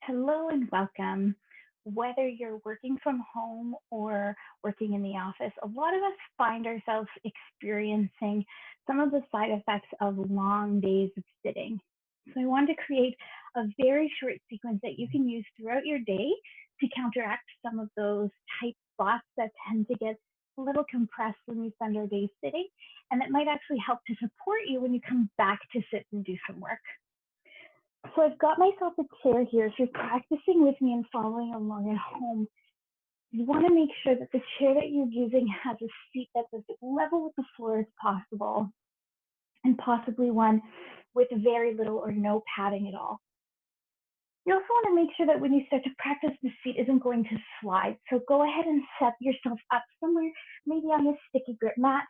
Hello and welcome. Whether you're working from home or working in the office, a lot of us find ourselves experiencing some of the side effects of long days of sitting. So I wanted to create a very short sequence that you can use throughout your day to counteract some of those tight spots that tend to get a little compressed when you spend our days sitting, and that might actually help to support you when you come back to sit and do some work. So I've got myself a chair here. If you're practicing with me and following along at home, you want to make sure that the chair that you're using has a seat that's as level with the floor as possible, and possibly one with very little or no padding at all. You also want to make sure that when you start to practice, the seat isn't going to slide. So go ahead and set yourself up somewhere, maybe on a sticky grip mat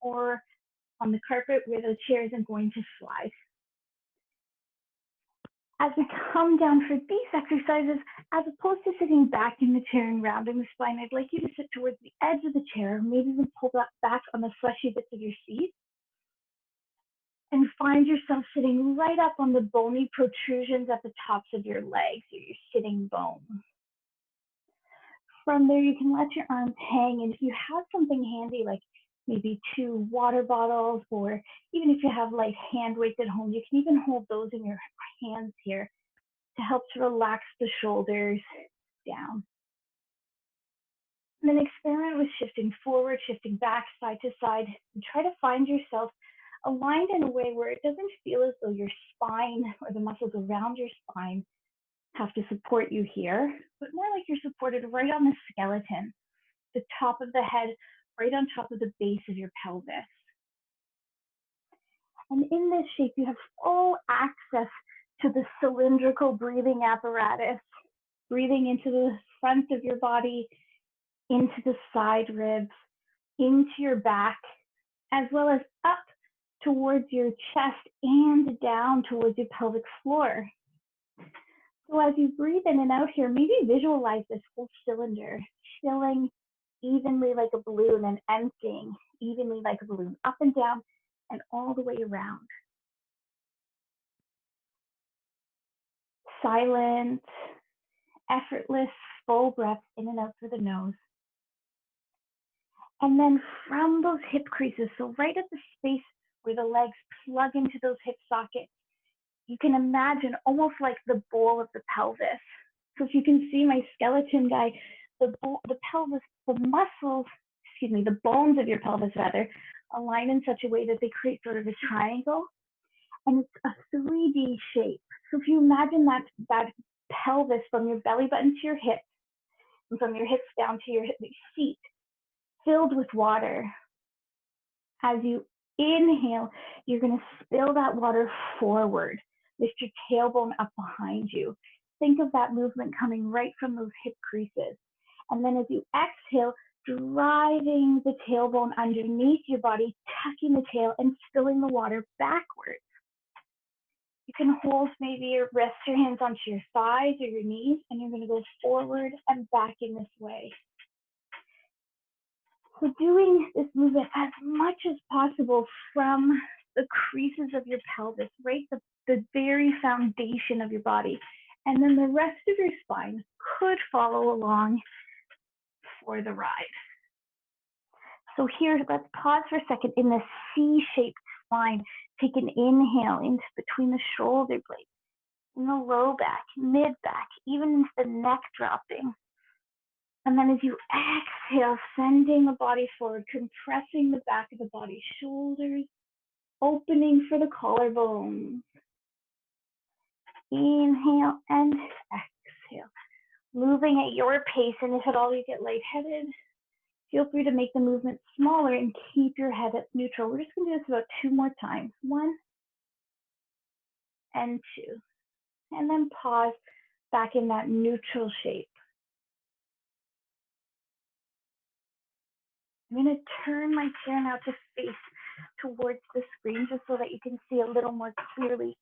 or on the carpet where the chair isn't going to slide. As we come down for these exercises, as opposed to sitting back in the chair and rounding the spine, I'd like you to sit towards the edge of the chair, maybe even pull that back on the fleshy bits of your seat, and find yourself sitting right up on the bony protrusions at the tops of your legs, or your sitting bones. From there, you can let your arms hang, and if you have something handy, like maybe 2 water bottles, or even if you have light hand weights at home, you can even hold those in your hands here to help to relax the shoulders down. And then experiment with shifting forward, shifting back, side to side, and try to find yourself aligned in a way where it doesn't feel as though your spine or the muscles around your spine have to support you here, but more like you're supported right on the skeleton, the top of the head, right on top of the base of your pelvis. And in this shape, you have full access to the cylindrical breathing apparatus, breathing into the front of your body, into the side ribs, into your back, as well as up towards your chest and down towards your pelvic floor. So as you breathe in and out here, maybe visualize this whole cylinder filling evenly like a balloon and emptying evenly like a balloon, up and down and all the way around. Silent, effortless, full breaths in and out through the nose. And then from those hip creases, so right at the space where the legs plug into those hip sockets, you can imagine almost like the bowl of the pelvis. So if you can see my skeleton guy, the pelvis, the muscles, the bones of your pelvis rather, align in such a way that they create sort of a triangle. And it's a 3D shape. So if you imagine that pelvis from your belly button to your hips, and from your hips down to your feet, filled with water. As you inhale, you're going to spill that water forward. Lift your tailbone up behind you. Think of that movement coming right from those hip creases. And then as you exhale, driving the tailbone underneath your body, tucking the tail and spilling the water backwards. You can hold maybe your rest your hands onto your thighs or your knees, and you're going to go forward and back in this way. So doing this movement as much as possible from the creases of your pelvis, right? The very foundation of your body. And then the rest of your spine could follow along for the ride. So here, let's pause for a second in this C-shaped spine. Take an inhale into between the shoulder blades, in the low back, mid back, even into the neck dropping. And then as you exhale, sending the body forward, compressing the back of the body, shoulders, opening for the collarbones. Inhale and exhale. Moving at your pace, and if at all you get lightheaded, feel free to make the movement smaller and keep your head at neutral. We're just going to do this about 2 more times. 1 and 2. And then pause back in that neutral shape. I'm going to turn my chair now to face towards the screen just so that you can see a little more clearly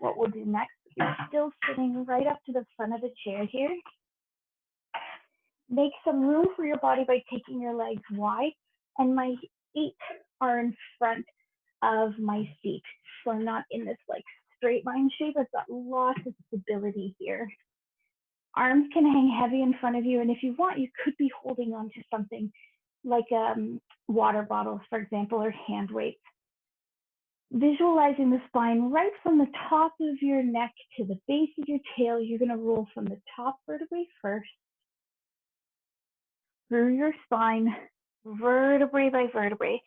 what we'll do next. You're still sitting right up to the front of the chair here. Make some room for your body by taking your legs wide, and my feet are in front of my seat. So I'm not in this like straight line shape. I've got lots of stability here. Arms can hang heavy in front of you, and if you want, you could be holding on to something like water bottles, for example, or hand weights. Visualizing the spine right from the top of your neck to the base of your tail. You're going to roll from the top vertebrae first, through your spine, vertebrae by vertebrae.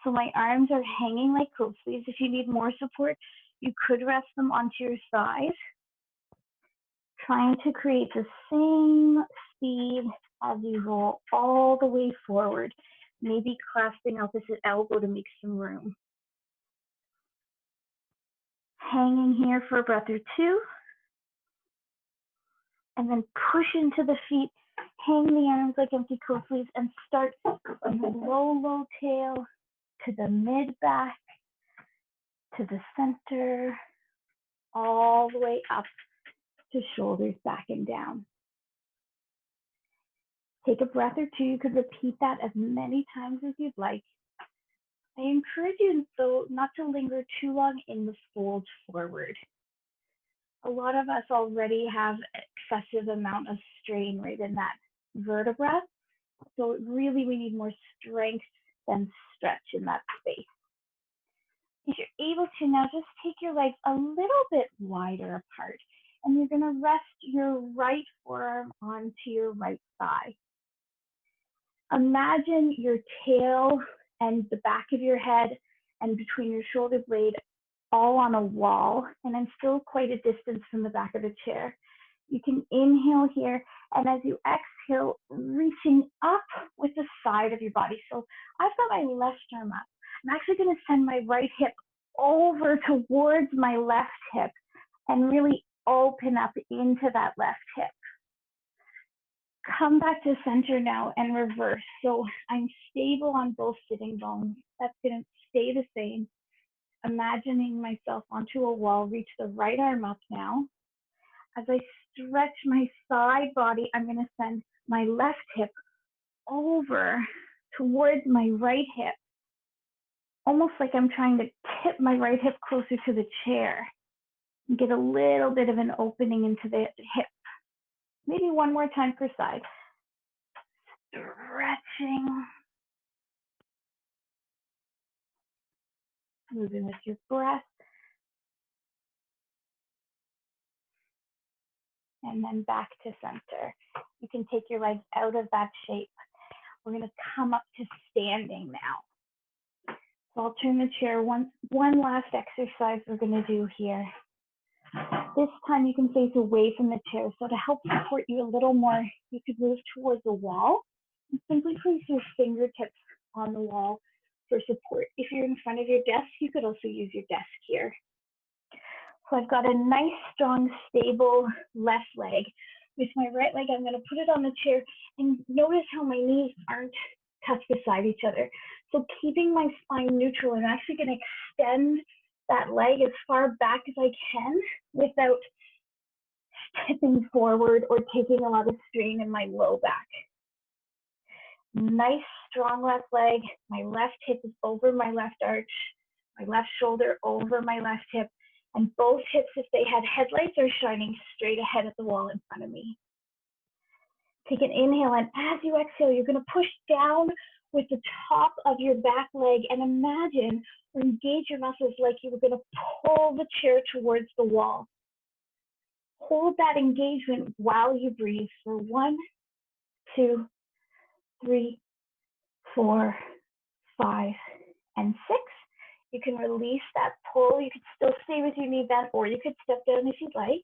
So my arms are hanging like coat sleeves. If you need more support, you could rest them onto your side, trying to create the same speed as you roll all the way forward, maybe clasping opposite elbow to make some room. Hanging here for a breath or two, and then push into the feet, hang the arms like empty coat sleeves, and start from the low tail to the mid back, to the center, all the way up to shoulders back and down. Take a breath or two. You could repeat that as many times as you'd like. I encourage you, though, not to linger too long in the fold forward. A lot of us already have excessive amount of strain right in that vertebra. So really we need more strength than stretch in that space. If you're able to, now just take your legs a little bit wider apart, and you're going to rest your right forearm onto your right thigh. Imagine your tail and the back of your head and between your shoulder blade all on a wall, and I'm still quite a distance from the back of the chair. You can inhale here, and as you exhale, reaching up with the side of your body. So I've got my left arm up. I'm actually going to send my right hip over towards my left hip and really open up into that left hip. Come back to center now and reverse. So I'm stable on both sitting bones. That's going to stay the same. Imagining myself onto a wall, reach the right arm up now. As I stretch my side body, I'm going to send my left hip over towards my right hip, almost like I'm trying to tip my right hip closer to the chair and get a little bit of an opening into the hip. Maybe one more time per side. Stretching. Moving with your breath. And then back to center. You can take your legs out of that shape. We're going to come up to standing now. So I'll turn the chair. One last exercise we're going to do here. This time you can face away from the chair. So to help support you a little more, you could move towards the wall and simply place your fingertips on the wall for support. If you're in front of your desk, you could also use your desk here. So I've got a nice, strong, stable left leg. With my right leg, I'm going to put it on the chair, and notice how my knees aren't touched beside each other. So keeping my spine neutral, I'm actually going to extend that leg as far back as I can without tipping forward or taking a lot of strain in my low back. Nice, strong left leg. My left hip is over my left arch, my left shoulder over my left hip. And both hips, if they had headlights, are shining straight ahead at the wall in front of me. Take an inhale, and as you exhale, you're going to push down with the top of your back leg and imagine or engage your muscles like you were going to pull the chair towards the wall. Hold that engagement while you breathe for 1, 2, 3, 4, 5, and 6. You can release that pull. You could still stay with your knee bent, or you could step down if you'd like.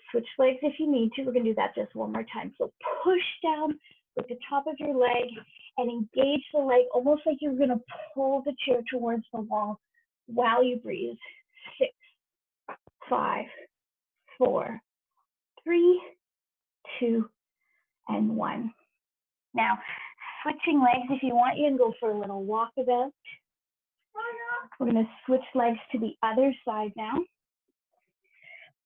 Switch legs if you need to. We're going to do that just one more time. So push down with the top of your leg and engage the leg almost like you're going to pull the chair towards the wall while you breathe. 6, 5, 4, 3, 2, and 1. Now, switching legs if you want, you can go for a little walkabout. We're going to switch legs to the other side now.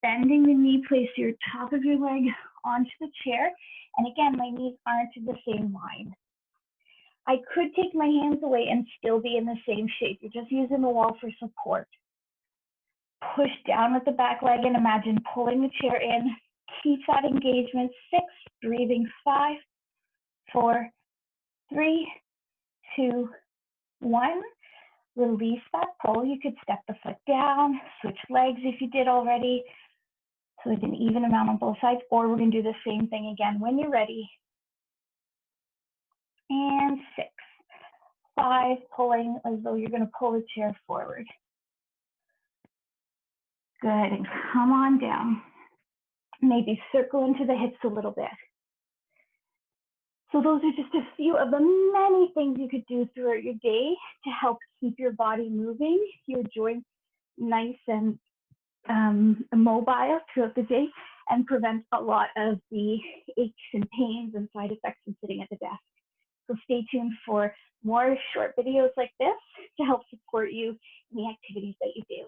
Bending the knee, place your top of your leg onto the chair. And again, my knees aren't in the same line. I could take my hands away and still be in the same shape. You're just using the wall for support. Push down with the back leg and imagine pulling the chair in, Keep that engagement. 6, breathing. 5, 4, 3, 2, 1. Release that pull. You could step the foot down, switch legs if you did already. So it's an even amount on both sides, or we're going to do the same thing again when you're ready. And 6, 5, pulling as though you're going to pull the chair forward. Good, and come on down. Maybe circle into the hips a little bit. So those are just a few of the many things you could do throughout your day to help keep your body moving, your joints nice and mobile throughout the day, and prevent a lot of the aches and pains and side effects from sitting at the desk. So stay tuned for more short videos like this to help support you in the activities that you do.